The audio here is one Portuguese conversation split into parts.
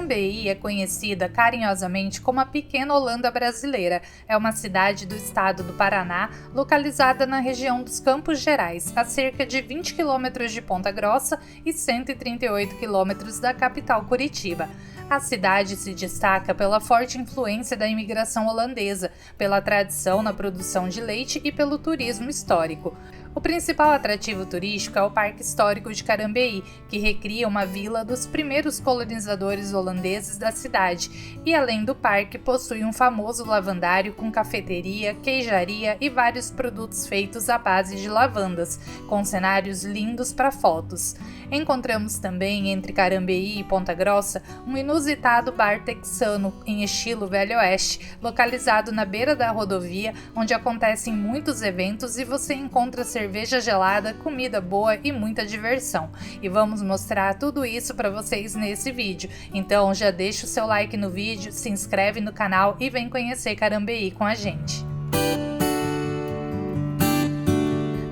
Carambeí é conhecida carinhosamente como a Pequena Holanda Brasileira. É uma cidade do estado do Paraná, localizada na região dos Campos Gerais, a cerca de 20 quilômetros de Ponta Grossa e 138 quilômetros da capital Curitiba. A cidade se destaca pela forte influência da imigração holandesa, pela tradição na produção de leite e pelo turismo histórico. O principal atrativo turístico é o Parque Histórico de Carambeí, que recria uma vila dos primeiros colonizadores holandeses da cidade, e além do parque possui um famoso lavandário com cafeteria, queijaria e vários produtos feitos à base de lavandas, com cenários lindos para fotos. Encontramos também, entre Carambeí e Ponta Grossa, um inusitado bar texano em estilo Velho Oeste, localizado na beira da rodovia, onde acontecem muitos eventos e você encontra cerveja gelada, comida boa e muita diversão. E vamos mostrar tudo isso para vocês nesse vídeo. Então já deixa o seu like no vídeo, se inscreve no canal e vem conhecer Carambeí com a gente.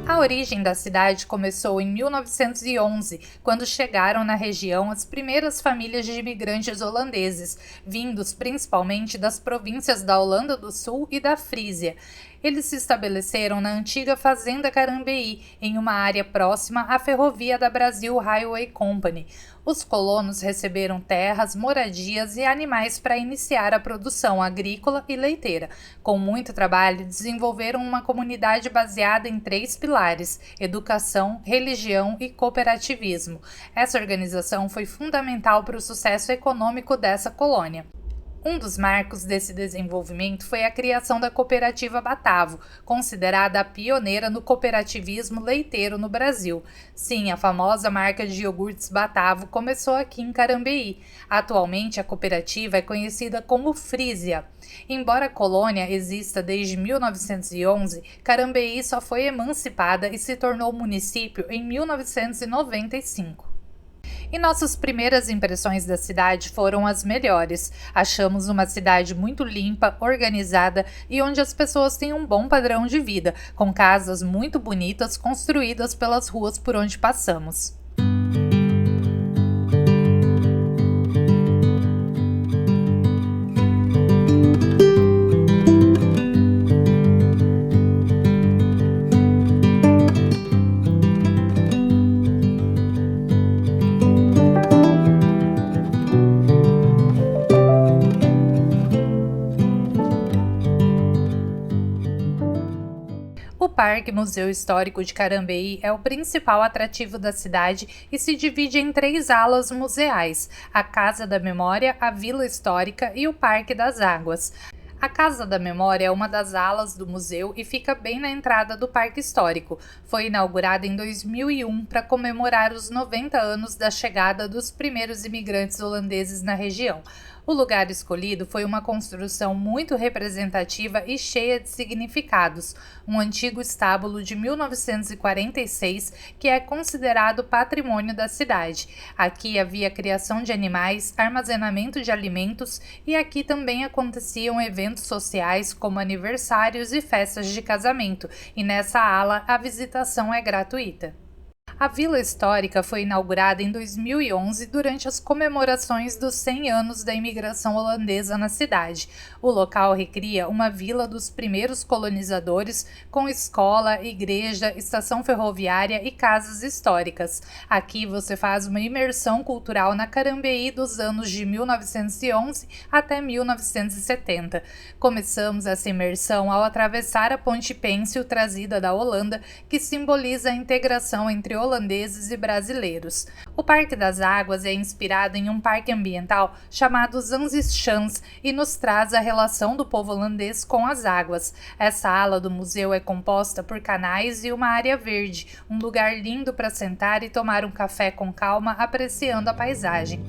A origem da cidade começou em 1911, quando chegaram na região as primeiras famílias de imigrantes holandeses, vindos principalmente das províncias da Holanda do Sul e da Frísia. Eles se estabeleceram na antiga Fazenda Carambeí, em uma área próxima à ferrovia da Brazil Railway Company. Os colonos receberam terras, moradias e animais para iniciar a produção agrícola e leiteira. Com muito trabalho, desenvolveram uma comunidade baseada em 3 pilares: educação, religião e cooperativismo. Essa organização foi fundamental para o sucesso econômico dessa colônia. Um dos marcos desse desenvolvimento foi a criação da Cooperativa Batavo, considerada a pioneira no cooperativismo leiteiro no Brasil. Sim, a famosa marca de iogurtes Batavo começou aqui em Carambeí. Atualmente, a cooperativa é conhecida como Frísia. Embora a colônia exista desde 1911, Carambeí só foi emancipada e se tornou município em 1995. E nossas primeiras impressões da cidade foram as melhores. Achamos uma cidade muito limpa, organizada e onde as pessoas têm um bom padrão de vida, com casas muito bonitas construídas pelas ruas por onde passamos. O Parque Museu Histórico de Carambeí é o principal atrativo da cidade e se divide em 3 alas museais: a Casa da Memória, a Vila Histórica e o Parque das Águas. A Casa da Memória é uma das alas do museu e fica bem na entrada do Parque Histórico. Foi inaugurada em 2001 para comemorar os 90 anos da chegada dos primeiros imigrantes holandeses na região. O lugar escolhido foi uma construção muito representativa e cheia de significados, um antigo estábulo de 1946 que é considerado patrimônio da cidade. Aqui havia criação de animais, armazenamento de alimentos e aqui também aconteciam eventos sociais como aniversários e festas de casamento, e nessa ala a visitação é gratuita. A Vila Histórica foi inaugurada em 2011 durante as comemorações dos 100 anos da imigração holandesa na cidade. O local recria uma vila dos primeiros colonizadores, com escola, igreja, estação ferroviária e casas históricas. Aqui você faz uma imersão cultural na Carambeí dos anos de 1911 até 1970. Começamos essa imersão ao atravessar a Ponte Pêncil trazida da Holanda, que simboliza a integração entre holandeses e brasileiros. O Parque das Águas é inspirado em um parque ambiental chamado Zanzischans e nos traz a relação do povo holandês com as águas. Essa ala do museu é composta por canais e uma área verde, um lugar lindo para sentar e tomar um café com calma, apreciando a paisagem.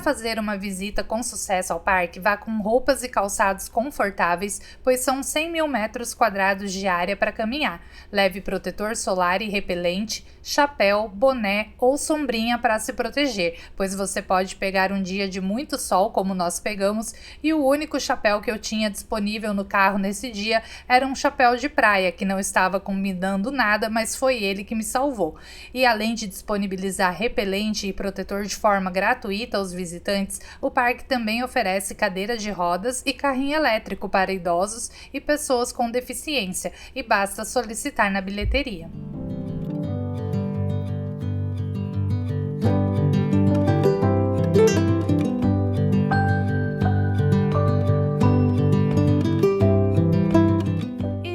fazer uma visita com sucesso ao parque, vá com roupas e calçados confortáveis, pois são 100 mil metros quadrados de área para caminhar. Leve protetor solar e repelente, chapéu, boné ou sombrinha para se proteger, pois você pode pegar um dia de muito sol, como nós pegamos, e o único chapéu que eu tinha disponível no carro nesse dia era um chapéu de praia, que não estava combinando nada, mas foi ele que me salvou. E além de disponibilizar repelente e protetor de forma gratuita aos visitantes, o parque também oferece cadeira de rodas e carrinho elétrico para idosos e pessoas com deficiência, e basta solicitar na bilheteria.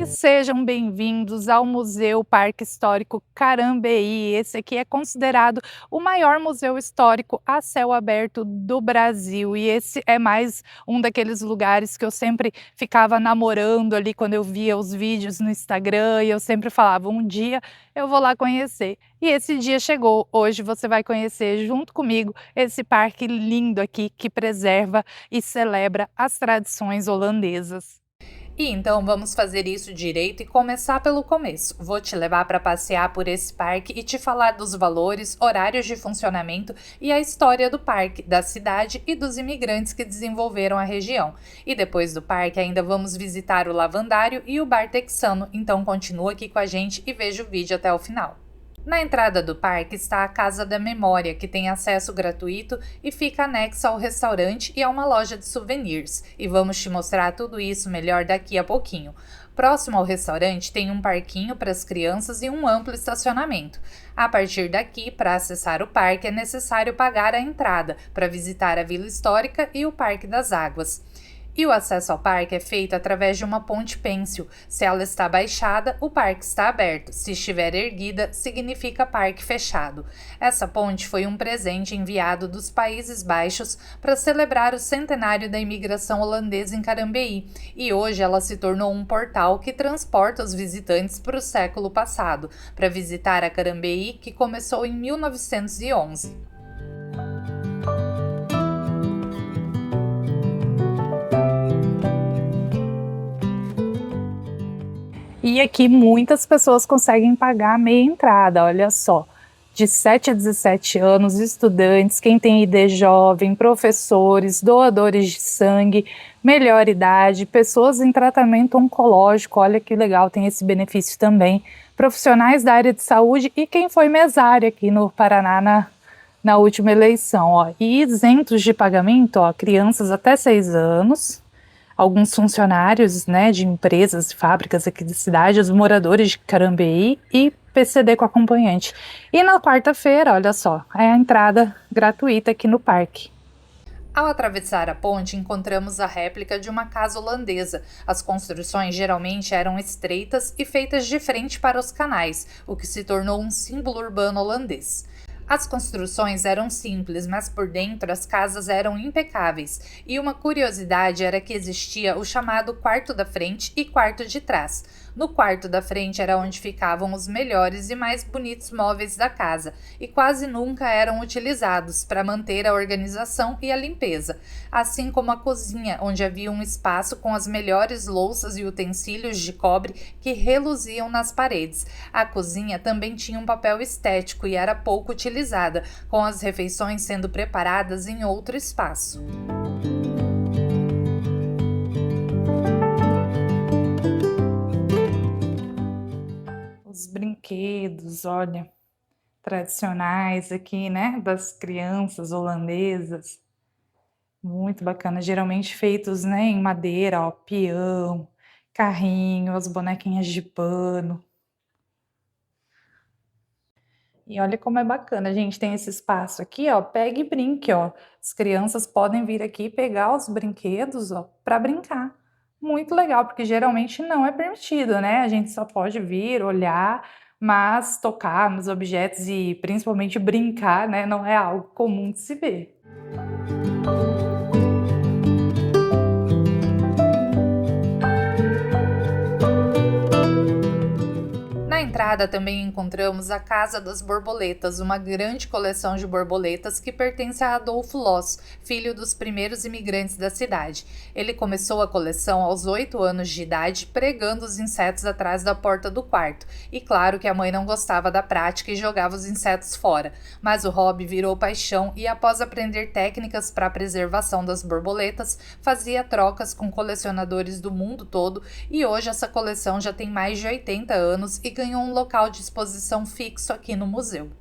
Sejam bem-vindos ao Museu Parque Histórico Carambeí. Esse aqui é considerado o maior museu histórico a céu aberto do Brasil. E esse é mais um daqueles lugares que eu sempre ficava namorando ali quando eu via os vídeos no Instagram, e eu sempre falava, um dia eu vou lá conhecer. E esse dia chegou. Hoje você vai conhecer junto comigo esse parque lindo aqui que preserva e celebra as tradições holandesas. E então vamos fazer isso direito e começar pelo começo. Vou te levar para passear por esse parque e te falar dos valores, horários de funcionamento e a história do parque, da cidade e dos imigrantes que desenvolveram a região. E depois do parque ainda vamos visitar o Lavandário e o Bar Texano, então continua aqui com a gente e veja o vídeo até o final. Na entrada do parque está a Casa da Memória, que tem acesso gratuito e fica anexa ao restaurante e a uma loja de souvenirs. E vamos te mostrar tudo isso melhor daqui a pouquinho. Próximo ao restaurante tem um parquinho para as crianças e um amplo estacionamento. A partir daqui, para acessar o parque, é necessário pagar a entrada para visitar a Vila Histórica e o Parque das Águas. E o acesso ao parque é feito através de uma ponte pêncil. Se ela está baixada, o parque está aberto. Se estiver erguida, significa parque fechado. Essa ponte foi um presente enviado dos Países Baixos para celebrar o centenário da imigração holandesa em Carambeí, e hoje ela se tornou um portal que transporta os visitantes para o século passado, para visitar a Carambeí, que começou em 1911. E aqui muitas pessoas conseguem pagar meia entrada, olha só. De 7 a 17 anos, estudantes, quem tem ID jovem, professores, doadores de sangue, melhor idade, pessoas em tratamento oncológico, olha que legal, tem esse benefício também. Profissionais da área de saúde e quem foi mesário aqui no Paraná na última eleição. Ó. E isentos de pagamento, ó, crianças até 6 anos. Alguns funcionários, né, de empresas e fábricas aqui da cidade, os moradores de Carambeí e PCD com acompanhante. E na quarta-feira, olha só, é a entrada gratuita aqui no parque. Ao atravessar a ponte, encontramos a réplica de uma casa holandesa. As construções geralmente eram estreitas e feitas de frente para os canais, o que se tornou um símbolo urbano holandês. As construções eram simples, mas por dentro as casas eram impecáveis, e uma curiosidade era que existia o chamado quarto da frente e quarto de trás. No quarto da frente era onde ficavam os melhores e mais bonitos móveis da casa, e quase nunca eram utilizados para manter a organização e a limpeza, assim como a cozinha, onde havia um espaço com as melhores louças e utensílios de cobre que reluziam nas paredes. A cozinha também tinha um papel estético e era pouco utilizada, com as refeições sendo preparadas em outro espaço. Os brinquedos, olha, tradicionais aqui, né, das crianças holandesas, muito bacana, geralmente feitos, né, em madeira, ó, peão, carrinho, as bonequinhas de pano. E olha como é bacana, a gente tem esse espaço aqui, ó, pega e brinque, ó. As crianças podem vir aqui pegar os brinquedos, ó, para brincar. Muito legal, porque geralmente não é permitido, né? A gente só pode vir, olhar, mas tocar nos objetos e principalmente brincar, né, não é algo comum de se ver. Na entrada também encontramos a Casa das Borboletas, uma grande coleção de borboletas que pertence a Adolfo Loss, filho dos primeiros imigrantes da cidade. Ele começou a coleção aos 8 anos de idade, pregando os insetos atrás da porta do quarto. E claro que a mãe não gostava da prática e jogava os insetos fora, mas o hobby virou paixão e após aprender técnicas para a preservação das borboletas, fazia trocas com colecionadores do mundo todo e hoje essa coleção já tem mais de 80 anos e ganhou um local de exposição fixo aqui no museu.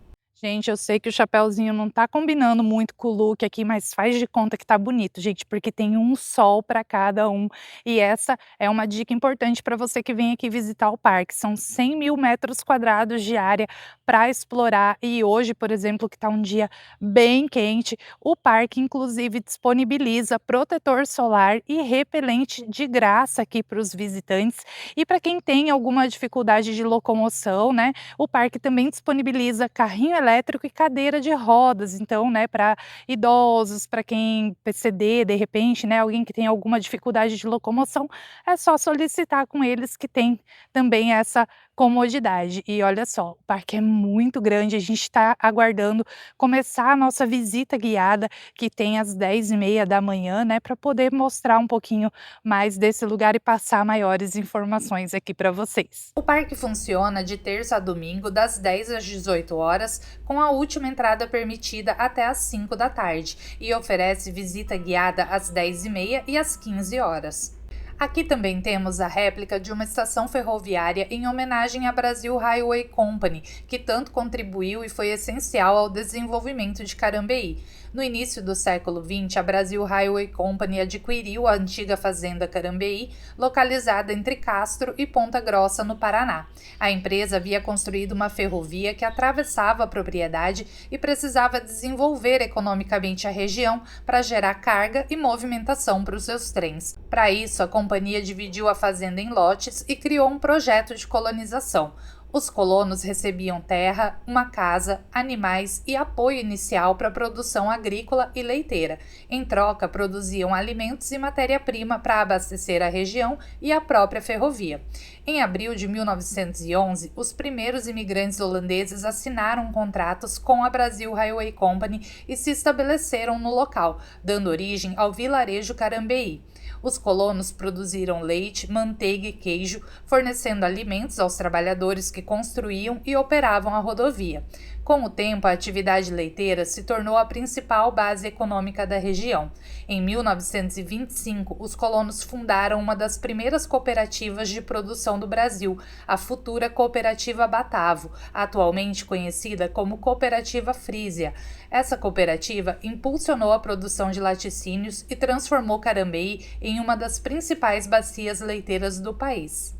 Gente, eu sei que o chapéuzinho não tá combinando muito com o look aqui, mas faz de conta que tá bonito, gente, porque tem um sol para cada um. E essa é uma dica importante para você que vem aqui visitar o parque. São 100.000 metros quadrados de área para explorar. E hoje, por exemplo, que tá um dia bem quente, o parque inclusive disponibiliza protetor solar e repelente de graça aqui para os visitantes. E para quem tem alguma dificuldade de locomoção, né? O parque também disponibiliza carrinho elétrico e cadeira de rodas, então, né, para idosos, para quem PCD, de repente, né, alguém que tem alguma dificuldade de locomoção, é só solicitar com eles que tem também essa comodidade. E olha só, o parque é muito grande, a gente está aguardando começar a nossa visita guiada, que tem às 10h30 da manhã, né, para poder mostrar um pouquinho mais desse lugar e passar maiores informações aqui para vocês. O parque funciona de terça a domingo, das 10 às 18 horas, com a última entrada permitida até às 5 da tarde, e oferece visita guiada às 10h30 e às 15 horas. Aqui também temos a réplica de uma estação ferroviária em homenagem à Brasil Railway Company, que tanto contribuiu e foi essencial ao desenvolvimento de Carambeí. No início do século XX, a Brasil Railway Company adquiriu a antiga fazenda Carambeí, localizada entre Castro e Ponta Grossa, no Paraná. A empresa havia construído uma ferrovia que atravessava a propriedade e precisava desenvolver economicamente a região para gerar carga e movimentação para os seus trens. Para isso, a companhia dividiu a fazenda em lotes e criou um projeto de colonização. Os colonos recebiam terra, uma casa, animais e apoio inicial para a produção agrícola e leiteira. Em troca, produziam alimentos e matéria-prima para abastecer a região e a própria ferrovia. Em abril de 1911, os primeiros imigrantes holandeses assinaram contratos com a Brasil Railway Company e se estabeleceram no local, dando origem ao vilarejo Carambeí. Os colonos produziram leite, manteiga e queijo, fornecendo alimentos aos trabalhadores que construíam e operavam a rodovia. Com o tempo, a atividade leiteira se tornou a principal base econômica da região. Em 1925, os colonos fundaram uma das primeiras cooperativas de produção do Brasil, a futura Cooperativa Batavo, atualmente conhecida como Cooperativa Frisia. Essa cooperativa impulsionou a produção de laticínios e transformou Carambeí em uma das principais bacias leiteiras do país.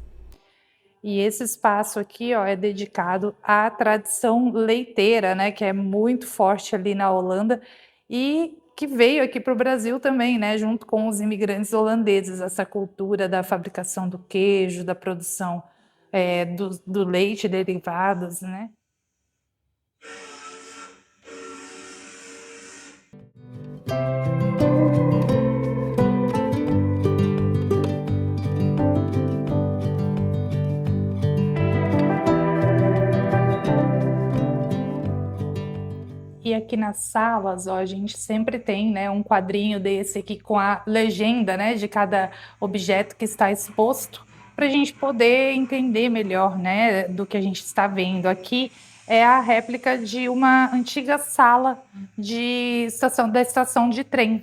E esse espaço aqui, ó, é dedicado à tradição leiteira, né, que é muito forte ali na Holanda e que veio aqui para o Brasil também, né, junto com os imigrantes holandeses, essa cultura da fabricação do queijo, da produção do leite, derivados, né. E aqui nas salas, ó, a gente sempre tem, né, um quadrinho desse aqui com a legenda, né, de cada objeto que está exposto, para a gente poder entender melhor, né, do que a gente está vendo. Aqui é a réplica de uma antiga sala da estação de trem.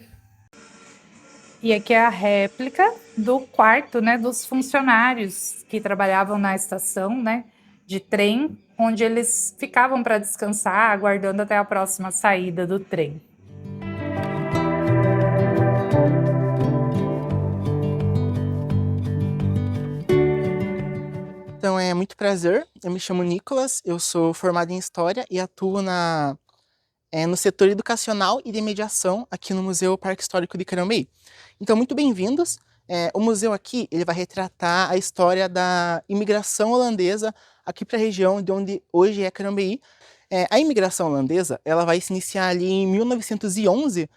E aqui é a réplica do quarto, né, dos funcionários que trabalhavam na estação, né, de trem, onde eles ficavam para descansar, aguardando até a próxima saída do trem. Então é muito prazer, eu me chamo Nicolas, eu sou formado em História e atuo no setor educacional e de mediação aqui no Museu Parque Histórico de Carambeí. Então, muito bem-vindos. O museu aqui ele vai retratar a história da imigração holandesa aqui para a região de onde hoje é Carambeí. A imigração holandesa ela vai se iniciar ali em 1911,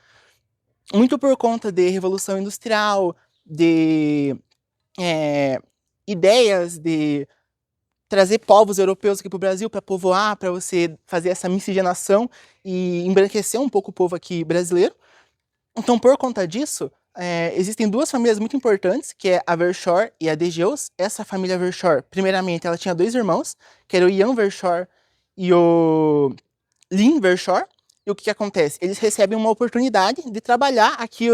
muito por conta de Revolução Industrial, de ideias de trazer povos europeus aqui para o Brasil para povoar, para você fazer essa miscigenação e embranquecer um pouco o povo aqui brasileiro. Então, por conta disso, existem duas famílias muito importantes, que é a Verschoor e a de Geus. Essa família Verschoor, primeiramente, ela tinha 2 irmãos, que era o Jan Verschoor e o Lin Verschoor. E o que acontece? Eles recebem uma oportunidade de trabalhar aqui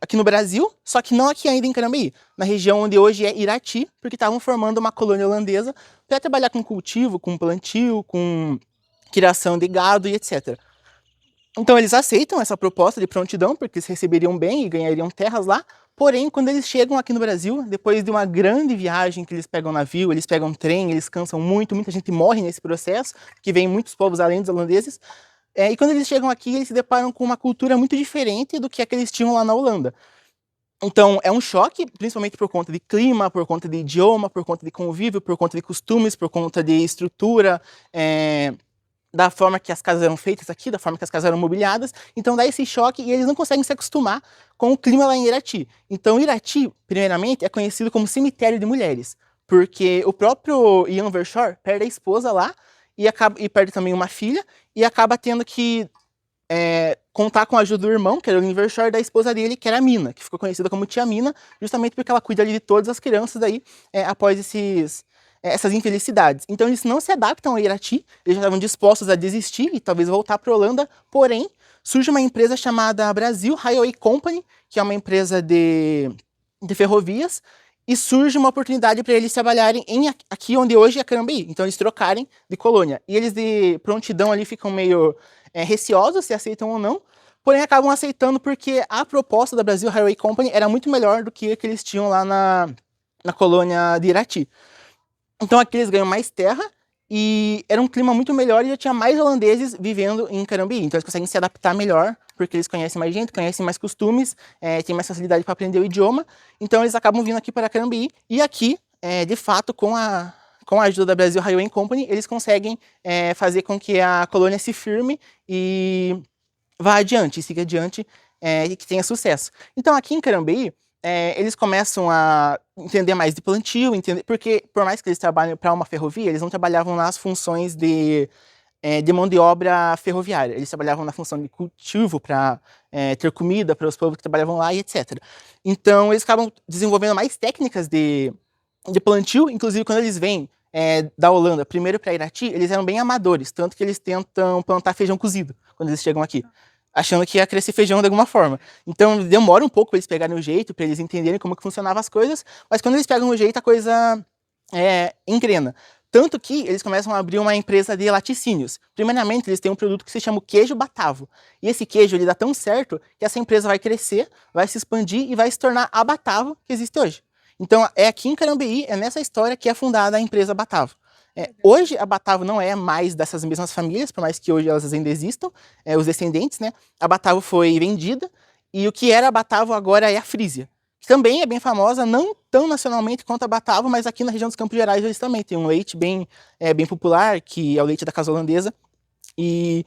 aqui no Brasil, só que não aqui ainda em Carambeí, na região onde hoje é Irati, porque estavam formando uma colônia holandesa para trabalhar com cultivo, com plantio, com criação de gado e etc. Então eles aceitam essa proposta de prontidão, porque eles receberiam bem e ganhariam terras lá. Porém, quando eles chegam aqui no Brasil, depois de uma grande viagem que eles pegam navio, eles pegam trem, eles cansam muito, muita gente morre nesse processo, que vem muitos povos além dos holandeses. E quando eles chegam aqui, eles se deparam com uma cultura muito diferente do que eles tinham lá na Holanda. Então, é um choque, principalmente por conta de clima, por conta de idioma, por conta de convívio, por conta de costumes, por conta de estrutura, da forma que as casas eram feitas aqui, da forma que as casas eram mobiliadas. Então dá esse choque e eles não conseguem se acostumar com o clima lá em Irati. Então Irati, primeiramente, é conhecido como cemitério de mulheres, porque o próprio Jan Verschoor perde a esposa lá e perde também uma filha e acaba tendo que contar com a ajuda do irmão, que era o Lin Verschoor, da esposa dele, que era a Mina, que ficou conhecida como Tia Mina, justamente porque ela cuida ali de todas as crianças daí, após essas infelicidades. Então eles não se adaptam a Irati, eles já estavam dispostos a desistir e talvez voltar para a Holanda, porém, surge uma empresa chamada Brazil Highway Company, que é uma empresa de ferrovias, e surge uma oportunidade para eles trabalharem aqui onde hoje é Carambeí, então eles trocarem de colônia. E eles de prontidão ali ficam meio receosos se aceitam ou não, porém acabam aceitando porque a proposta da Brazil Highway Company era muito melhor do que a que eles tinham lá na colônia de Irati. Então aqui eles ganham mais terra e era um clima muito melhor e já tinha mais holandeses vivendo em Carambeí. Então eles conseguem se adaptar melhor, porque eles conhecem mais gente, conhecem mais costumes, têm mais facilidade para aprender o idioma. Então eles acabam vindo aqui para Carambeí e aqui, de fato, com a ajuda da Brazil Highway Company, eles conseguem fazer com que a colônia se firme e vá adiante, siga adiante e que tenha sucesso. Então aqui em Carambeí, eles começam a entender mais de plantio, porque por mais que eles trabalhem para uma ferrovia, eles não trabalhavam nas funções de mão de obra ferroviária. Eles trabalhavam na função de cultivo para ter comida para os povos que trabalhavam lá e etc. Então eles acabam desenvolvendo mais técnicas de plantio, inclusive quando eles vêm da Holanda primeiro para Irati, eles eram bem amadores, tanto que eles tentam plantar feijão cozido quando eles chegam aqui, achando que ia crescer feijão de alguma forma. Então demora um pouco para eles pegarem o jeito, para eles entenderem como que funcionavam as coisas, mas quando eles pegam o jeito, a coisa engrena. Tanto que eles começam a abrir uma empresa de laticínios. Primeiramente, eles têm um produto que se chama o queijo Batavo. E esse queijo ele dá tão certo que essa empresa vai crescer, vai se expandir e vai se tornar a Batavo que existe hoje. Então, é aqui em Carambeí, é nessa história que é fundada a empresa Batavo. Hoje, a Batavo não é mais dessas mesmas famílias, por mais que hoje elas ainda existam, os descendentes, né? A Batavo foi vendida, e o que era a Batavo agora é a Frisia, que também é bem famosa, não tão nacionalmente quanto a Batavo, mas aqui na região dos Campos Gerais eles também têm um leite bem popular, que é o leite da casa holandesa. E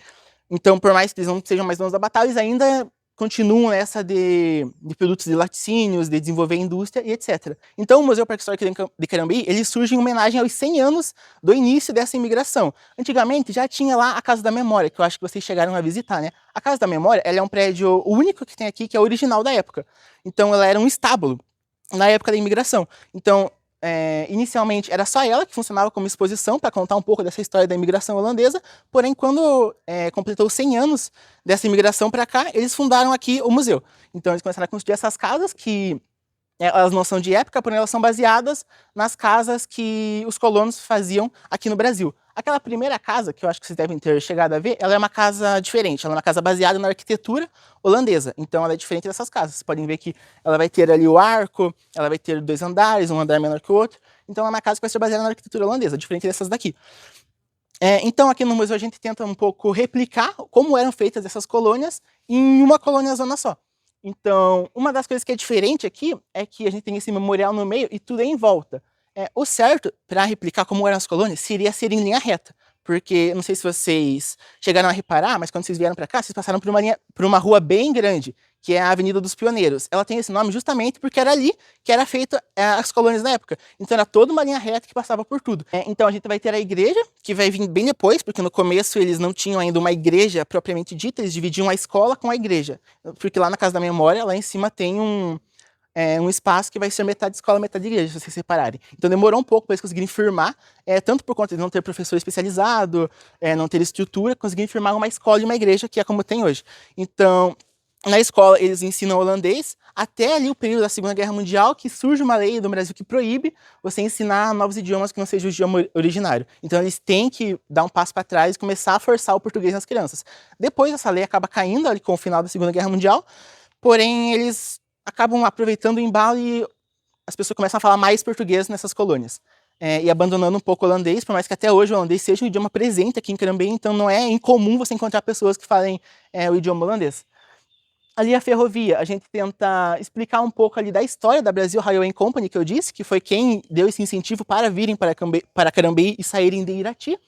então, por mais que eles não sejam mais donos da Batavo, eles ainda continuam nessa de produtos de laticínios, de desenvolver indústria e etc. Então, o Museu Parque Histórico de Carambeí, ele surge em homenagem aos 100 anos do início dessa imigração. Antigamente, já tinha lá a Casa da Memória, que eu acho que vocês chegaram a visitar, né? A Casa da Memória, ela é um prédio único que tem aqui, que é original da época. Então, ela era um estábulo na época da imigração. Então, inicialmente era só ela que funcionava como exposição para contar um pouco dessa história da imigração holandesa, porém quando completou 100 anos dessa imigração para cá, eles fundaram aqui o museu. Então eles começaram a construir essas casas que elas não são de época, porém elas são baseadas nas casas que os colonos faziam aqui no Brasil. Aquela primeira casa, que eu acho que vocês devem ter chegado a ver, ela é uma casa diferente, ela é uma casa baseada na arquitetura holandesa, então ela é diferente dessas casas. Vocês podem ver que ela vai ter ali o arco, ela vai ter 2 andares, um andar menor que o outro, então é uma casa que vai ser baseada na arquitetura holandesa, diferente dessas daqui. Então aqui no museu a gente tenta um pouco replicar como eram feitas essas colônias em uma colônia zona só. Então, uma das coisas que é diferente aqui é que a gente tem esse memorial no meio e tudo é em volta. O certo, para replicar como eram as colônias, seria ser em linha reta. Porque, não sei se vocês chegaram a reparar, mas quando vocês vieram para cá, vocês passaram por uma rua bem grande, que é a Avenida dos Pioneiros. Ela tem esse nome justamente porque era ali que era feita as colônias na época. Então era toda uma linha reta que passava por tudo. Então a gente vai ter a igreja, que vai vir bem depois, porque no começo eles não tinham ainda uma igreja propriamente dita, eles dividiam a escola com a igreja. Porque lá na Casa da Memória, lá em cima tem um espaço que vai ser metade escola, metade igreja, se vocês separarem. Então demorou um pouco para eles conseguirem firmar, tanto por conta de não ter professor especializado, não ter estrutura, conseguirem firmar uma escola e uma igreja, que é como tem hoje. Então, na escola eles ensinam holandês, até ali o período da Segunda Guerra Mundial, que surge uma lei do Brasil que proíbe você ensinar novos idiomas que não seja o idioma originário. Então eles têm que dar um passo para trás e começar a forçar o português nas crianças. Depois essa lei acaba caindo ali com o final da Segunda Guerra Mundial, porém eles acabam aproveitando o embalo e as pessoas começam a falar mais português nessas colônias. E abandonando um pouco o holandês, por mais que até hoje o holandês seja um idioma presente aqui em Carambeí, então não é incomum você encontrar pessoas que falem o idioma holandês. Ali a ferrovia, a gente tenta explicar um pouco ali da história da Brazil Railway Company, que eu disse, que foi quem deu esse incentivo para virem para Carambeí e saírem de Irati.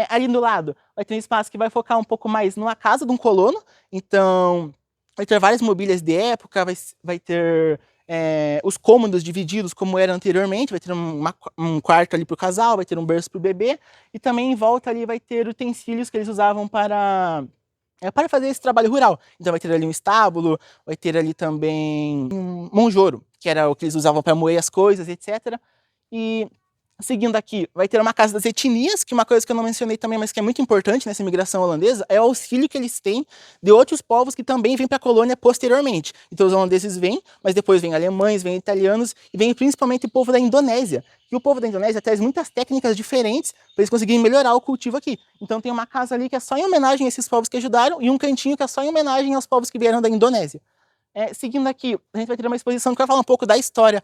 Ali do lado vai ter um espaço que vai focar um pouco mais numa casa de um colono, então vai ter várias mobílias de época, vai ter os cômodos divididos como era anteriormente, vai ter um quarto ali para o casal, vai ter um berço para o bebê, e também em volta ali vai ter utensílios que eles usavam para fazer esse trabalho rural. Então vai ter ali um estábulo, vai ter ali também um monjouro, que era o que eles usavam para moer as coisas, etc. E seguindo aqui, vai ter uma casa das etnias, que uma coisa que eu não mencionei também, mas que é muito importante nessa imigração holandesa, é o auxílio que eles têm de outros povos que também vêm para a colônia posteriormente. Então os holandeses vêm, mas depois vêm alemães, vêm italianos e vem principalmente o povo da Indonésia. E o povo da Indonésia traz muitas técnicas diferentes para eles conseguirem melhorar o cultivo aqui. Então tem uma casa ali que é só em homenagem a esses povos que ajudaram e um cantinho que é só em homenagem aos povos que vieram da Indonésia. Seguindo aqui, a gente vai ter uma exposição que vai falar um pouco da história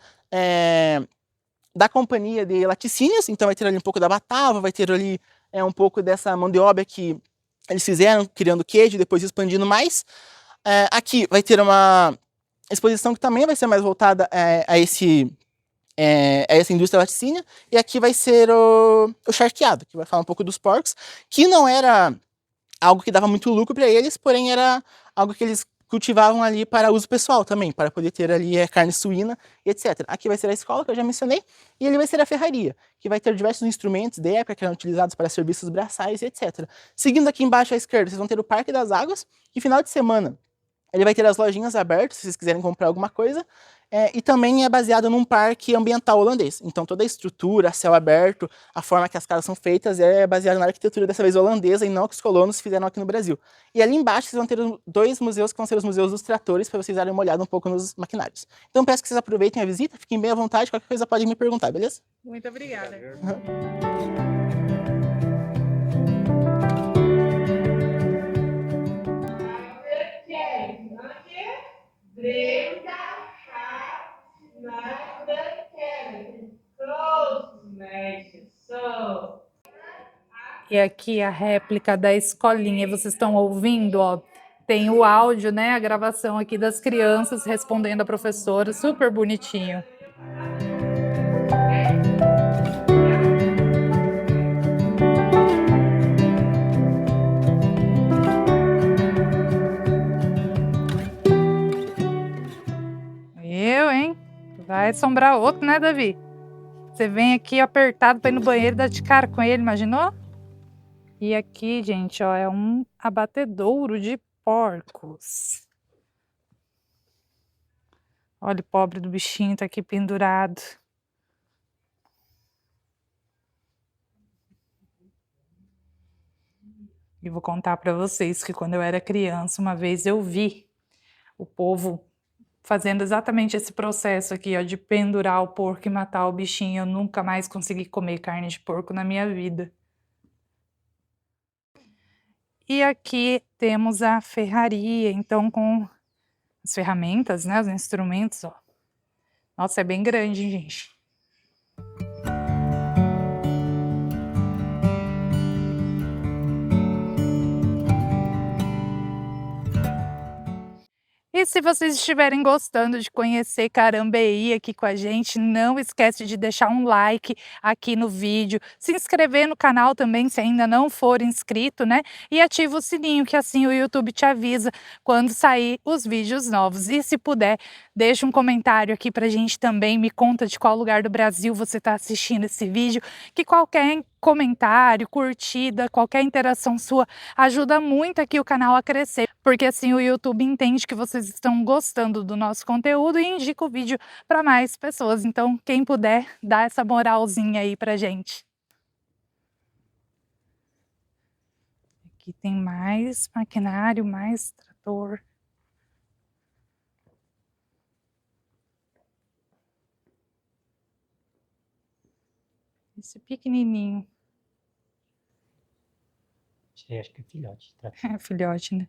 da companhia de laticínios, então vai ter ali um pouco da batava, vai ter ali um pouco dessa mão de obra que eles fizeram, criando queijo, depois expandindo mais. Aqui vai ter uma exposição que também vai ser mais voltada a essa indústria laticínia, e aqui vai ser o charqueado, que vai falar um pouco dos porcos, que não era algo que dava muito lucro para eles, porém era algo que eles cultivavam ali para uso pessoal também, para poder ter ali carne suína, etc. Aqui vai ser a escola, que eu já mencionei, e ali vai ser a ferraria, que vai ter diversos instrumentos de época que eram utilizados para serviços braçais, etc. Seguindo aqui embaixo à esquerda, vocês vão ter o Parque das Águas, que final de semana ele vai ter as lojinhas abertas, se vocês quiserem comprar alguma coisa, e também é baseado num parque ambiental holandês. Então toda a estrutura, céu aberto, a forma que as casas são feitas é baseada na arquitetura dessa vez holandesa e não que os colonos fizeram aqui no Brasil. E ali embaixo vocês vão ter dois museus que vão ser os museus dos tratores, para vocês darem uma olhada um pouco nos maquinários. Então peço que vocês aproveitem a visita, fiquem bem à vontade, qualquer coisa podem me perguntar, beleza? Muito obrigada. E aqui a réplica da escolinha, vocês estão ouvindo, ó, tem o áudio, né, a gravação aqui das crianças respondendo a professora, super bonitinho. Hein? Vai assombrar outro, né, Davi? Você vem aqui apertado para ir no banheiro e dar de cara com ele, imaginou? E aqui, gente, ó, é um abatedouro de porcos. Olha o pobre do bichinho, tá aqui pendurado. E vou contar para vocês que quando eu era criança, uma vez eu vi o povo fazendo exatamente esse processo aqui, ó, de pendurar o porco e matar o bichinho. Eu nunca mais consegui comer carne de porco na minha vida. E aqui temos a ferraria, então com as ferramentas, né, os instrumentos, ó. Nossa, é bem grande, hein, gente. E se vocês estiverem gostando de conhecer Carambeí aqui com a gente, não esquece de deixar um like aqui no vídeo, se inscrever no canal também se ainda não for inscrito, né? E ativa o sininho que assim o YouTube te avisa quando sair os vídeos novos. E se puder, deixa um comentário aqui pra gente também, me conta de qual lugar do Brasil você está assistindo esse vídeo, que qualquer comentário, curtida, qualquer interação sua ajuda muito aqui o canal a crescer, porque assim o YouTube entende que vocês estão gostando do nosso conteúdo e indica o vídeo para mais pessoas. Então, quem puder, dá essa moralzinha aí pra gente. Aqui tem mais maquinário, mais trator. Esse pequenininho. Acho que é filhote. Tá? É filhote, né?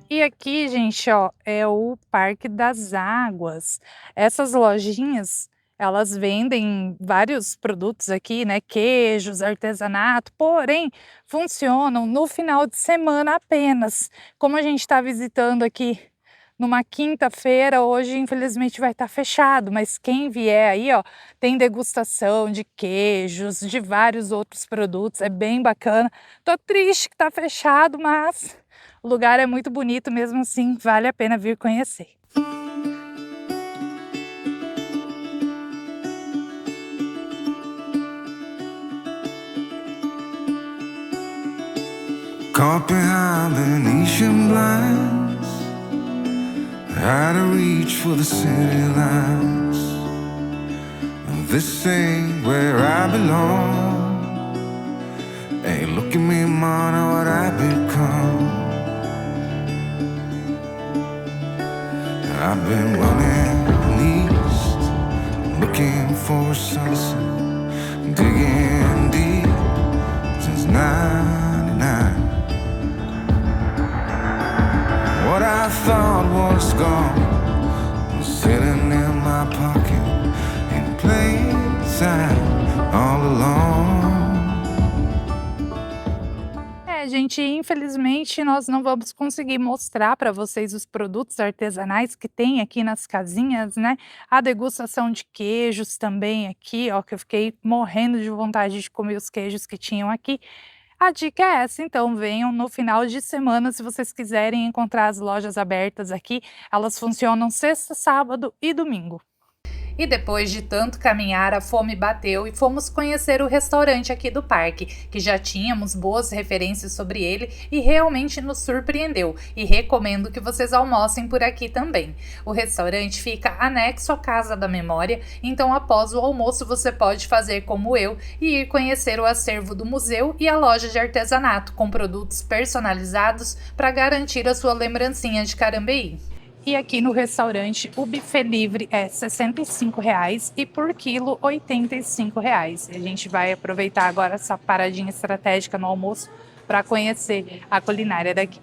E aqui, gente, ó, é o Parque das Águas. Essas lojinhas, elas vendem vários produtos aqui, né? Queijos, artesanato, porém funcionam no final de semana apenas. Como a gente está visitando aqui numa quinta-feira, hoje infelizmente vai estar fechado, mas quem vier aí, ó, tem degustação de queijos, de vários outros produtos, é bem bacana. Tô triste que tá fechado, mas o lugar é muito bonito mesmo assim, vale a pena vir conhecer. Caught behind Venetian blinds, had to reach for the city lights. This ain't where I belong. Hey, look at me, man, what I've become. I've been running east, looking for a sunset, digging deep since '99. What I thought was gone was sitting in my pocket in plain sight all along. Gente, infelizmente nós não vamos conseguir mostrar para vocês os produtos artesanais que tem aqui nas casinhas, né? A degustação de queijos também aqui, ó, que eu fiquei morrendo de vontade de comer os queijos que tinham aqui. A dica é essa, então venham no final de semana se vocês quiserem encontrar as lojas abertas aqui. Elas funcionam sexta, sábado e domingo. E depois de tanto caminhar, a fome bateu e fomos conhecer o restaurante aqui do parque, que já tínhamos boas referências sobre ele e realmente nos surpreendeu, e recomendo que vocês almocem por aqui também. O restaurante fica anexo à Casa da Memória, então após o almoço você pode fazer como eu e ir conhecer o acervo do museu e a loja de artesanato, com produtos personalizados para garantir a sua lembrancinha de Carambeí. E aqui no restaurante o buffet livre é R$ 65,00 e por quilo R$ 85,00. A gente vai aproveitar agora essa paradinha estratégica no almoço para conhecer a culinária daqui.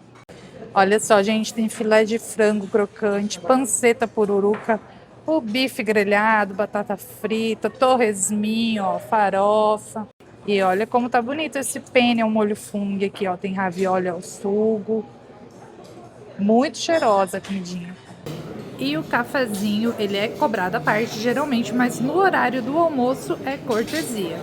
Olha só, gente, tem filé de frango crocante, panceta pururuca, o bife grelhado, batata frita, torresminho, ó, farofa. E olha como tá bonito esse penne ao molho fung aqui, ó, tem ravioli ao sugo. Muito cheirosa a comidinha. E o cafezinho, ele é cobrado à parte geralmente, mas no horário do almoço é cortesia.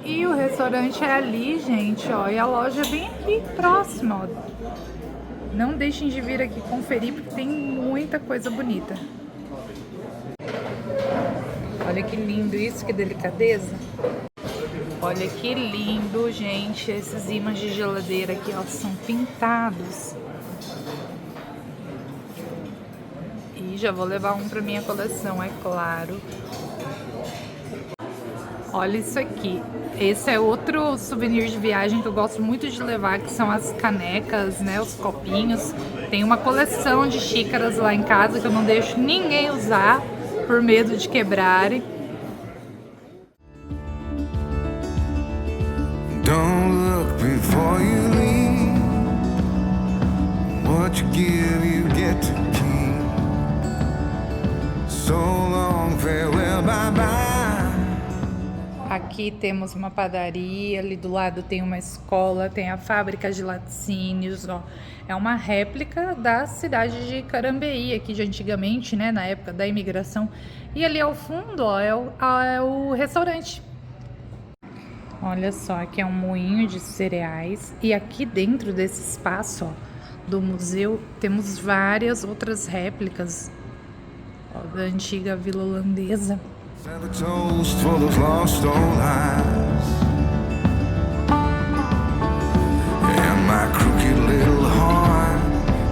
E o restaurante é ali, gente, ó, e a loja é bem aqui próxima, ó. Não deixem de vir aqui conferir, porque tem muita coisa bonita. Olha que lindo isso, que delicadeza. Olha que lindo, gente, esses ímãs de geladeira aqui, ó, são pintados. E Já vou levar um para minha coleção, é claro. Olha isso aqui. Esse é outro souvenir de viagem que eu gosto muito de levar, que são as canecas, né, os copinhos. Tem uma coleção de xícaras lá em casa que eu não deixo ninguém usar por medo de quebrarem. Don't look before you leave. What you give, you get to keep. So long, farewell, bye-bye. Aqui temos uma padaria, ali do lado tem uma escola, tem a fábrica de laticínios, ó. É uma réplica da cidade de Carambeí, aqui de antigamente, né, na época da imigração. E ali ao fundo, ó, é o restaurante. Olha só, aqui é um moinho de cereais. E aqui dentro desse espaço, ó, do museu, temos várias outras réplicas, ó, da antiga vila holandesa. Send a toast for those lost old eyes. And my crooked little heart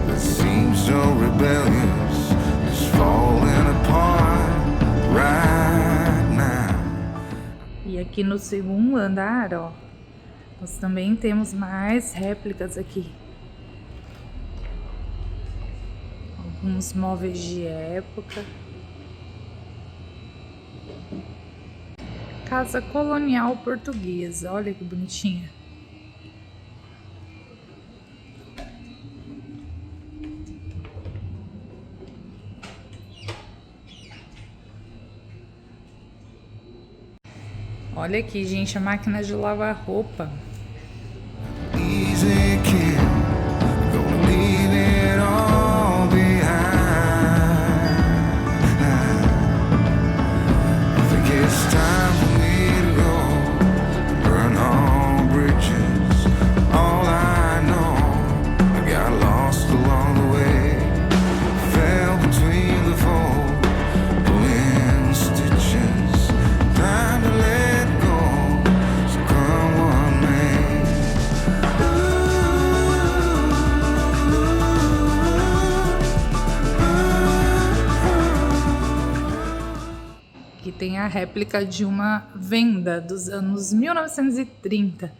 that seems so rebellious is falling apart right now. E aqui no segundo andar, ó, nós também temos mais réplicas aqui. Alguns móveis de época. Casa colonial portuguesa, olha que bonitinha. Olha aqui, gente, a máquina de lavar roupa. Easy kid, gonna leave it all behind. I think it's time for me to go, burn all bridges. All I know, I got lost along the way, fell between the fold, pulling stitches. Time to let go, so come what may. Aqui tem a réplica de uma venda dos anos 1930.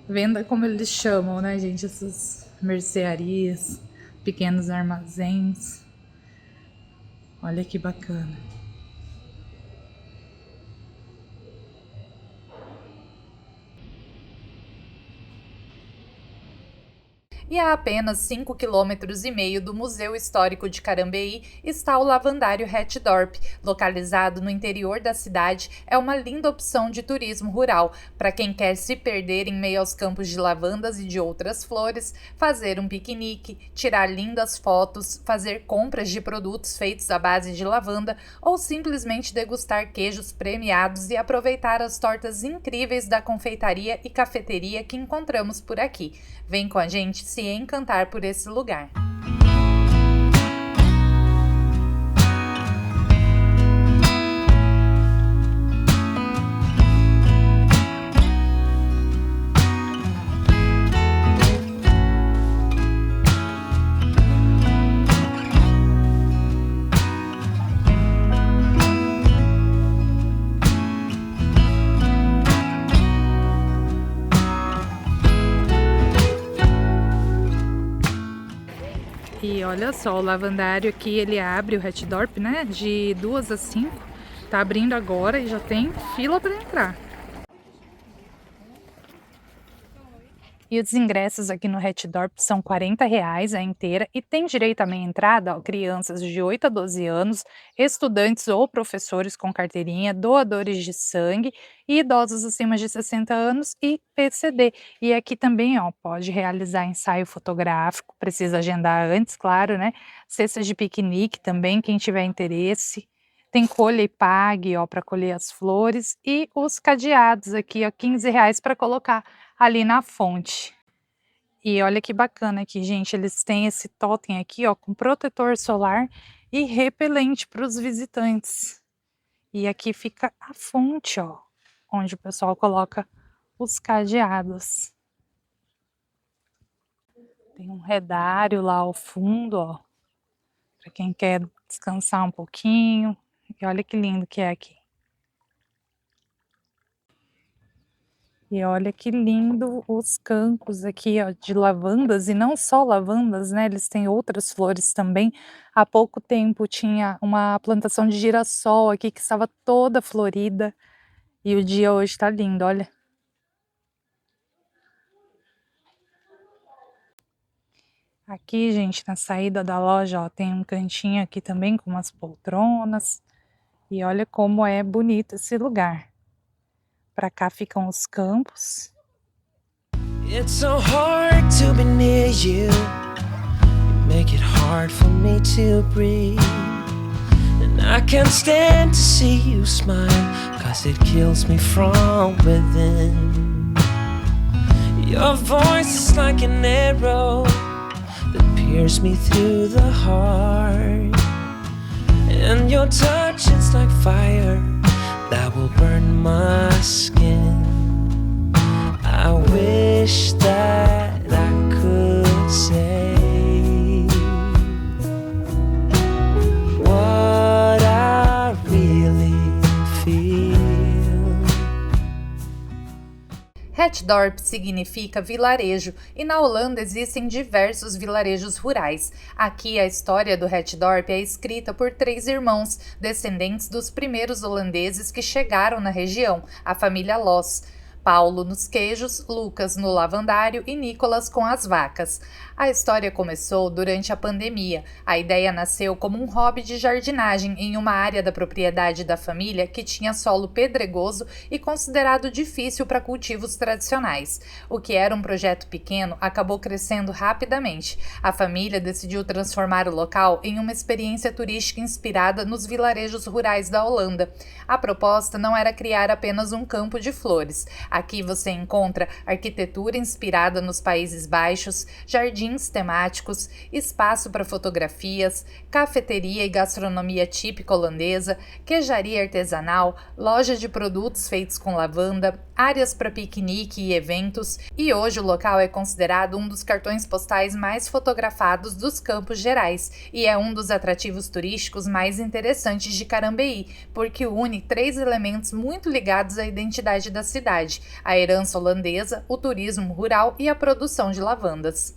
Venda como eles chamam, né, gente? Essas mercearias, pequenos armazéns. Olha que bacana. E a apenas 5,5 km do Museu Histórico de Carambeí está o Lavandário Hetdorp, localizado no interior da cidade. É uma linda opção de turismo rural para quem quer se perder em meio aos campos de lavandas e de outras flores, fazer um piquenique, tirar lindas fotos, fazer compras de produtos feitos à base de lavanda ou simplesmente degustar queijos premiados e aproveitar as tortas incríveis da confeitaria e cafeteria que encontramos por aqui. Vem com a gente se encantar por esse lugar. E olha só, o lavandário aqui, ele abre o Hetdorp, né, de 2 às 5. Tá abrindo agora e já tem fila para entrar. E os ingressos aqui no Hetdorp são R$40 a inteira e tem direito à meia entrada, ó, crianças de 8 a 12 anos, estudantes ou professores com carteirinha, doadores de sangue e idosos acima de 60 anos e PCD. E aqui também, ó, pode realizar ensaio fotográfico, precisa agendar antes, claro, né? Cestas de piquenique também, quem tiver interesse. Tem colha e pague, ó, para colher as flores e os cadeados aqui, ó, R$15 para colocar ali na fonte. E olha que bacana aqui, gente, eles têm esse totem aqui, ó, com protetor solar e repelente para os visitantes. E aqui fica a fonte, ó, onde o pessoal coloca os cadeados. Tem um redário lá ao fundo, ó, para quem quer descansar um pouquinho. E olha que lindo que é aqui. E olha que lindo os campos aqui, ó, de lavandas, e não só lavandas, né, eles têm outras flores também. Há pouco tempo tinha uma plantação de girassol aqui que estava toda florida, e o dia hoje tá lindo, olha. Aqui, gente, na saída da loja, ó, tem um cantinho aqui também com umas poltronas, e olha como é bonito esse lugar. Pra cá ficam os campos. It's so hard to be near you. You make it hard for me to breathe. And I can't stand to see you smile, 'cause it kills me from within. Your voice is like an arrow that pierces me through the heart. And your touch is like fire that will burn my skin. I wish that I could say what I really feel. Het-dorp significa vilarejo e na Holanda existem diversos vilarejos rurais. Aqui a história do Het-dorp é escrita por 3 irmãos, descendentes dos primeiros holandeses que chegaram na região, a família Loss. Paulo nos queijos, Lucas no lavandário e Nicolas com as vacas. A história começou durante a pandemia. A ideia nasceu como um hobby de jardinagem em uma área da propriedade da família que tinha solo pedregoso e considerado difícil para cultivos tradicionais. O que era um projeto pequeno acabou crescendo rapidamente. A família decidiu transformar o local em uma experiência turística inspirada nos vilarejos rurais da Holanda. A proposta não era criar apenas um campo de flores. Aqui você encontra arquitetura inspirada nos Países Baixos, jardins temáticos, espaço para fotografias, cafeteria e gastronomia típica holandesa, queijaria artesanal, loja de produtos feitos com lavanda, áreas para piquenique e eventos, e hoje o local é considerado um dos cartões postais mais fotografados dos Campos Gerais e é um dos atrativos turísticos mais interessantes de Carambeí, porque une 3 elementos muito ligados à identidade da cidade: a herança holandesa, o turismo rural e a produção de lavandas.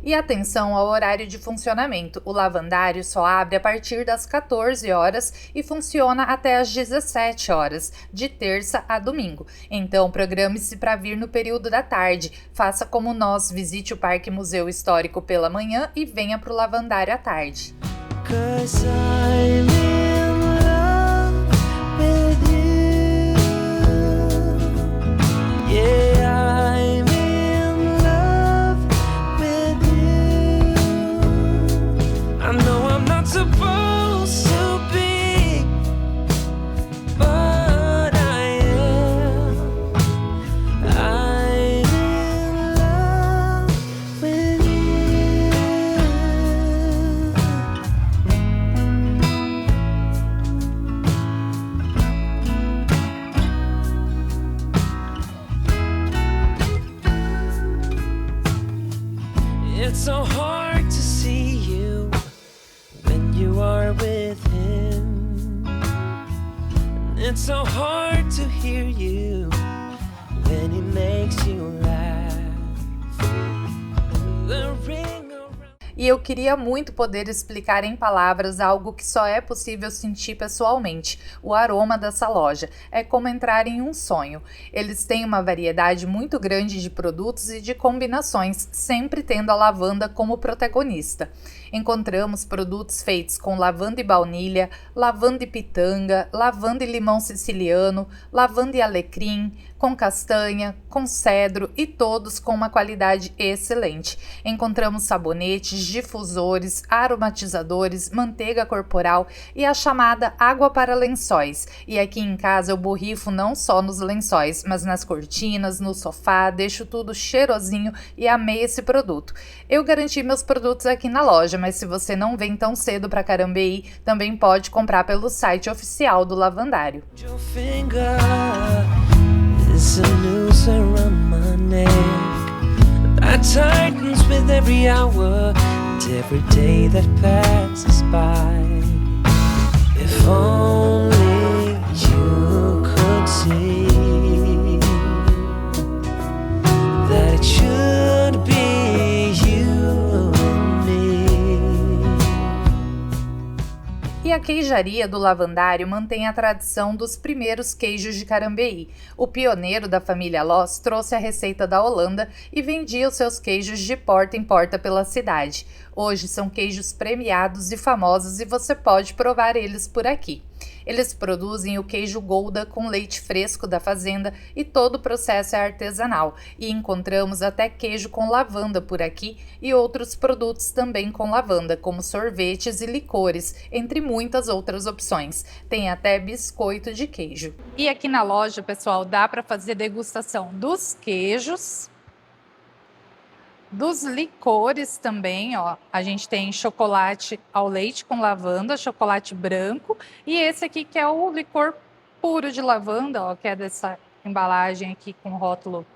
E atenção ao horário de funcionamento. O lavandário só abre a partir das 14 horas e funciona até às 17 horas, de terça a domingo. Então, programe-se para vir no período da tarde. Faça como nós, visite o Parque Museu Histórico pela manhã e venha para o lavandário à tarde. 'Cause I'm in love with you. Yeah, I'm in love with you. I know I'm not supposed to be, but I am. I'm in love with you. It's so hard to see you when you are with him. And it's so hard to hear you when he makes you laugh. The ring around. E eu queria muito poder explicar em palavras algo que só é possível sentir pessoalmente: o aroma dessa loja. É como entrar em um sonho. Eles têm uma variedade muito grande de produtos e de combinações, sempre tendo a lavanda como protagonista. Encontramos produtos feitos com lavanda e baunilha, lavanda e pitanga, lavanda e limão siciliano, lavanda e alecrim, com castanha, com cedro e todos com uma qualidade excelente. Encontramos sabonetes, difusores, aromatizadores, manteiga corporal e a chamada água para lençóis. E aqui em casa eu borrifo não só nos lençóis, mas nas cortinas, no sofá, deixo tudo cheirosinho e amei esse produto. Eu garanti meus produtos aqui na loja, mas se você não vem tão cedo para Carambeí, também pode comprar pelo site oficial do lavandário. Your finger is a noose around my neck that tightens with every hour and every day that passes by. queijaria do Lavandário mantém a tradição dos primeiros queijos de Carambeí. O pioneiro da família Loss trouxe a receita da Holanda e vendia os seus queijos de porta em porta pela cidade. Hoje são queijos premiados e famosos e você pode provar eles por aqui. Eles produzem o queijo Gouda com leite fresco da fazenda e todo o processo é artesanal. E encontramos até queijo com lavanda por aqui e outros produtos também com lavanda, como sorvetes e licores, entre muitas outras opções. Tem até biscoito de queijo. E aqui na loja, pessoal, dá para fazer degustação dos queijos, dos licores também, ó. A gente tem chocolate ao leite com lavanda, chocolate branco e esse aqui que é o licor puro de lavanda, ó, que é dessa embalagem aqui com rótulo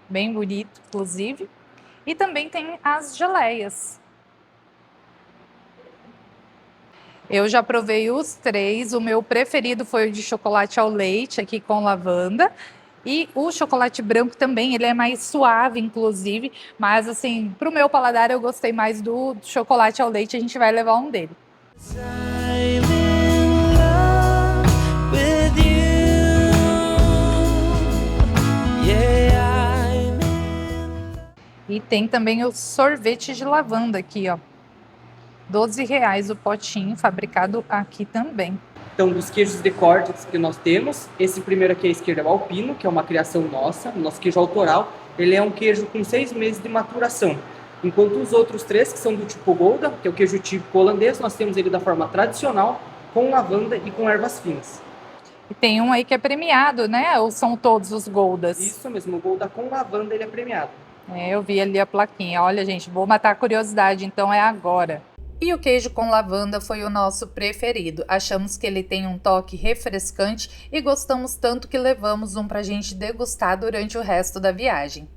bem bonito, inclusive. E também tem as geleias. Eu já provei os três, o meu preferido foi o de chocolate ao leite aqui com lavanda. E o chocolate branco também, ele é mais suave, inclusive, mas assim, pro meu paladar eu gostei mais do chocolate ao leite, a gente vai levar um dele. I'm in love with you. Yeah, I'm in... E tem também o sorvete de lavanda aqui, ó. R$12 o potinho, fabricado aqui também. Então, dos queijos de cortes que nós temos, esse primeiro aqui à esquerda é o Alpino, que é uma criação nossa, nosso queijo autoral. Ele é um queijo com 6 meses de maturação. Enquanto os outros 3, que são do tipo Gouda, que é o queijo típico holandês, nós temos ele da forma tradicional, com lavanda e com ervas finas. E tem um aí que é premiado, né? Ou são todos os Goudas? Isso mesmo, o Gouda com lavanda ele é premiado. Eu vi ali a plaquinha. Olha, gente, vou matar a curiosidade, então é agora. E o queijo com lavanda foi o nosso preferido. Achamos que ele tem um toque refrescante e gostamos tanto que levamos um pra gente degustar durante o resto da viagem.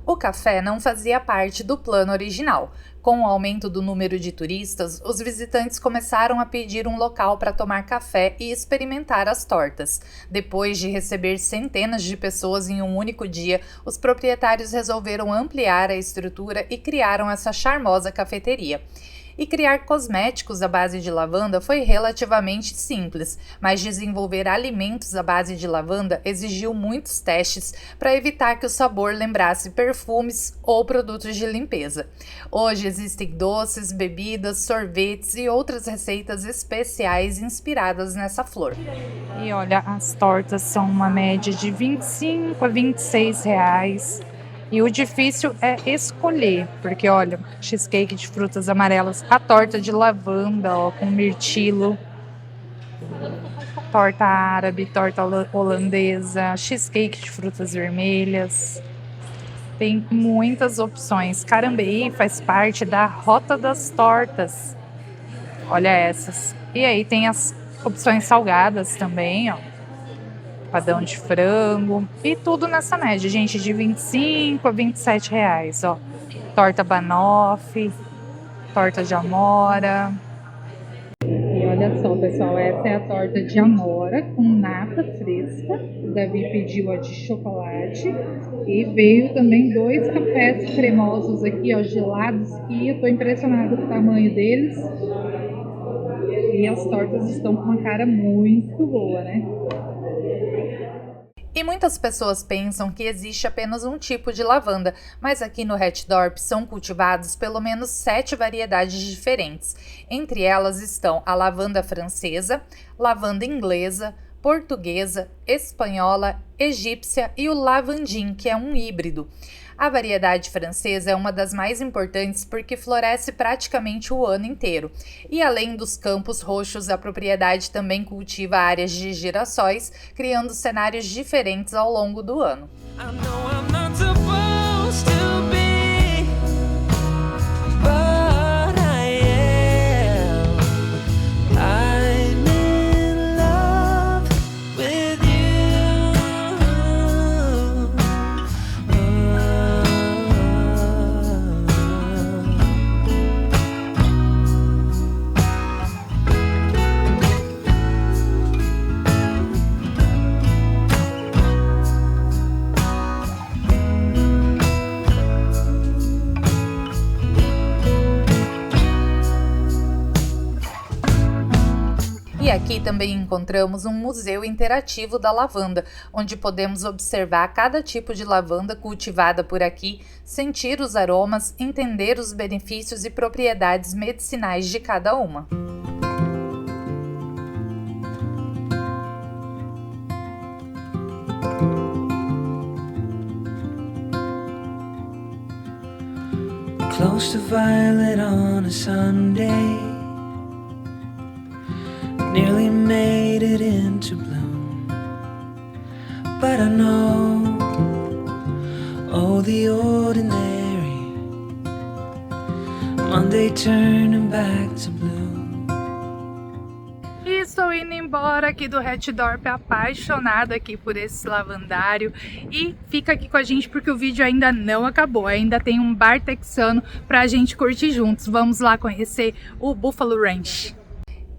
O café não fazia parte do plano original. Com o aumento do número de turistas, os visitantes começaram a pedir um local para tomar café e experimentar as tortas. Depois de receber centenas de pessoas em um único dia, os proprietários resolveram ampliar a estrutura e criaram essa charmosa cafeteria. E criar cosméticos à base de lavanda foi relativamente simples, mas desenvolver alimentos à base de lavanda exigiu muitos testes para evitar que o sabor lembrasse perfumes ou produtos de limpeza. Hoje existem doces, bebidas, sorvetes e outras receitas especiais inspiradas nessa flor. E olha, as tortas são uma média de R$25 a R$26. E o difícil é escolher, porque olha, cheesecake de frutas amarelas, a torta de lavanda, ó, com mirtilo, torta árabe, torta holandesa, cheesecake de frutas vermelhas. Tem muitas opções. Carambeí faz parte da rota das tortas. Olha essas. E aí tem as opções salgadas também, ó. Padrão de frango e tudo nessa média, gente, de R$25 a R$27, ó. Torta banoffee, torta de amora. E olha só, pessoal, essa é a torta de amora com nata fresca. O Davi pediu a de chocolate e veio também 2 cafés cremosos aqui, ó, gelados, e eu tô impressionada com o tamanho deles. E as tortas estão com uma cara muito boa, né? E muitas pessoas pensam que existe apenas um tipo de lavanda, mas aqui no Hetdorp são cultivados pelo menos 7 variedades diferentes. Entre elas estão a lavanda francesa, lavanda inglesa, portuguesa, espanhola, egípcia e o lavandim, que é um híbrido. A variedade francesa é uma das mais importantes porque floresce praticamente o ano inteiro. E além dos campos roxos, a propriedade também cultiva áreas de girassóis, criando cenários diferentes ao longo do ano. I know I'm not supposed to be, but I am. I'm in love with you. Aqui também encontramos um museu interativo da lavanda, onde podemos observar cada tipo de lavanda cultivada por aqui, sentir os aromas, entender os benefícios e propriedades medicinais de cada uma. Close to violet on a Sunday, nearly made it into bloom, but I know, oh, the ordinary Monday turning back to blue. E estou indo embora aqui do Hetdorp, apaixonada aqui por esse lavandário. E fica aqui com a gente porque o vídeo ainda não acabou. Ainda tem um bar texano pra gente curtir juntos. Vamos lá conhecer o Buffalo Ranch.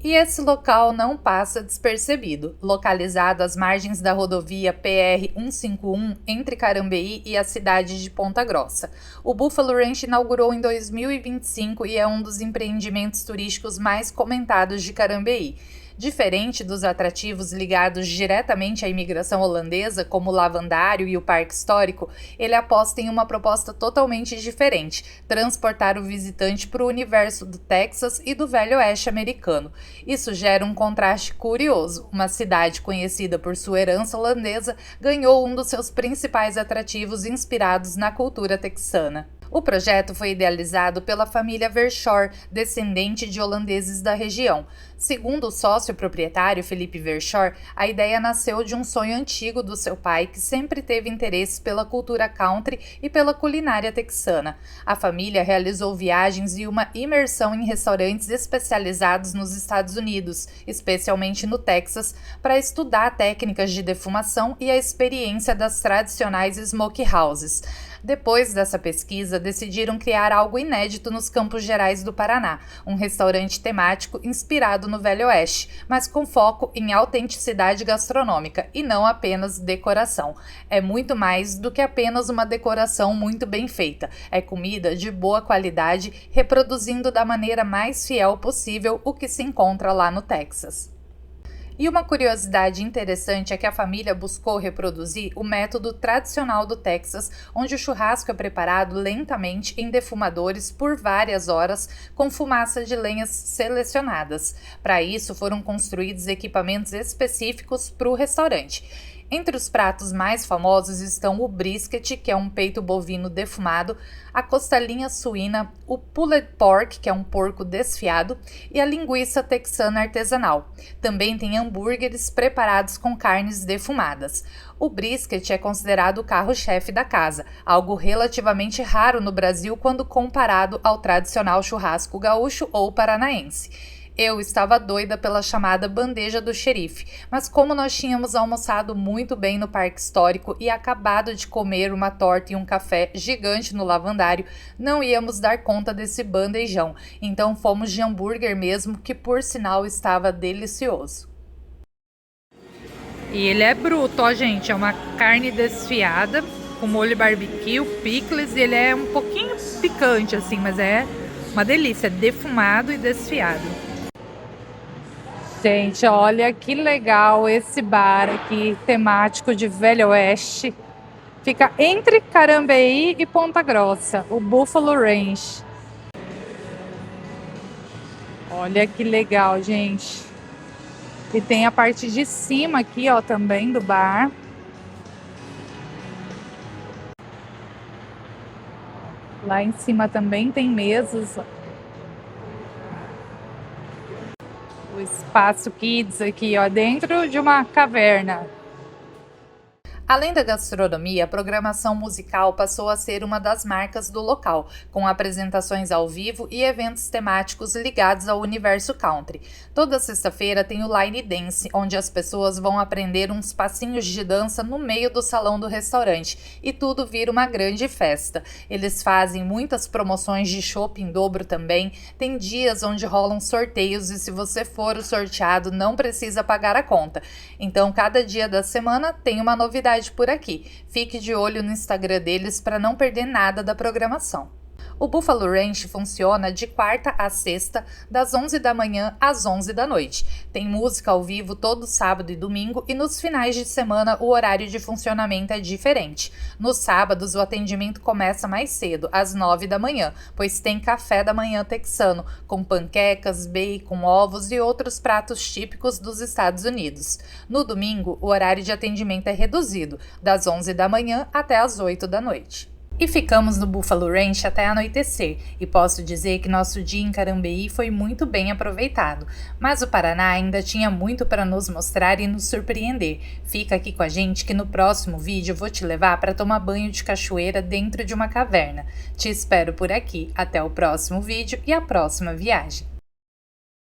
E esse local não passa despercebido. Localizado às margens da rodovia PR-151 entre Carambeí e a cidade de Ponta Grossa. O Buffalo Ranch inaugurou em 2025 e é um dos empreendimentos turísticos mais comentados de Carambeí. Diferente dos atrativos ligados diretamente à imigração holandesa, como o lavandário e o parque histórico, ele aposta em uma proposta totalmente diferente: transportar o visitante para o universo do Texas e do Velho Oeste americano. Isso gera um contraste curioso. Uma cidade conhecida por sua herança holandesa ganhou um dos seus principais atrativos inspirados na cultura texana. O projeto foi idealizado pela família Verschoor, descendente de holandeses da região. Segundo o sócio proprietário Felipe Verschoor, a ideia nasceu de um sonho antigo do seu pai, que sempre teve interesse pela cultura country e pela culinária texana. A família realizou viagens e uma imersão em restaurantes especializados nos Estados Unidos, especialmente no Texas, para estudar técnicas de defumação e a experiência das tradicionais smoke houses. Depois dessa pesquisa, decidiram criar algo inédito nos Campos Gerais do Paraná, um restaurante temático inspirado no Velho Oeste, mas com foco em autenticidade gastronômica e não apenas decoração. É muito mais do que apenas uma decoração muito bem feita. É comida de boa qualidade, reproduzindo da maneira mais fiel possível o que se encontra lá no Texas. E uma curiosidade interessante é que a família buscou reproduzir o método tradicional do Texas, onde o churrasco é preparado lentamente em defumadores por várias horas com fumaça de lenhas selecionadas. Para isso, foram construídos equipamentos específicos para o restaurante. Entre os pratos mais famosos estão o brisket, que é um peito bovino defumado, a costelinha suína, o pulled pork, que é um porco desfiado, e a linguiça texana artesanal. Também tem hambúrgueres preparados com carnes defumadas. O brisket é considerado o carro-chefe da casa, algo relativamente raro no Brasil quando comparado ao tradicional churrasco gaúcho ou paranaense. Eu estava doida pela chamada bandeja do xerife, mas como nós tínhamos almoçado muito bem no parque histórico e acabado de comer uma torta e um café gigante no lavandário, não íamos dar conta desse bandejão, então fomos de hambúrguer mesmo, que por sinal estava delicioso. E ele é bruto, ó, gente, é uma carne desfiada com molho barbecue, picles, e ele é um pouquinho picante assim, mas é uma delícia, defumado e desfiado. Gente, olha que legal esse bar aqui, temático de Velho Oeste. Fica entre Carambeí e Ponta Grossa, o Buffalo Ranch. Olha que legal, gente. E tem a parte de cima aqui, ó, também do bar. Lá em cima também tem mesas. O espaço Kids aqui, ó, dentro de uma caverna. Além da gastronomia, a programação musical passou a ser uma das marcas do local, com apresentações ao vivo e eventos temáticos ligados ao universo country. Toda sexta-feira tem o Line Dance, onde as pessoas vão aprender uns passinhos de dança no meio do salão do restaurante, e tudo vira uma grande festa. Eles fazem muitas promoções de chopp em dobro também, tem dias onde rolam sorteios e se você for o sorteado não precisa pagar a conta. Então, cada dia da semana tem uma novidade por aqui. Fique de olho no Instagram deles para não perder nada da programação. O Buffalo Ranch funciona de quarta a sexta, das 11 da manhã às 11 da noite. Tem música ao vivo todo sábado e domingo e nos finais de semana o horário de funcionamento é diferente. Nos sábados o atendimento começa mais cedo, às 9 da manhã, pois tem café da manhã texano, com panquecas, bacon, ovos e outros pratos típicos dos Estados Unidos. No domingo, o horário de atendimento é reduzido, das 11 da manhã até às 8 da noite. E ficamos no Buffalo Ranch até anoitecer, e posso dizer que nosso dia em Carambeí foi muito bem aproveitado. Mas o Paraná ainda tinha muito para nos mostrar e nos surpreender. Fica aqui com a gente que no próximo vídeo eu vou te levar para tomar banho de cachoeira dentro de uma caverna. Te espero por aqui, até o próximo vídeo e a próxima viagem.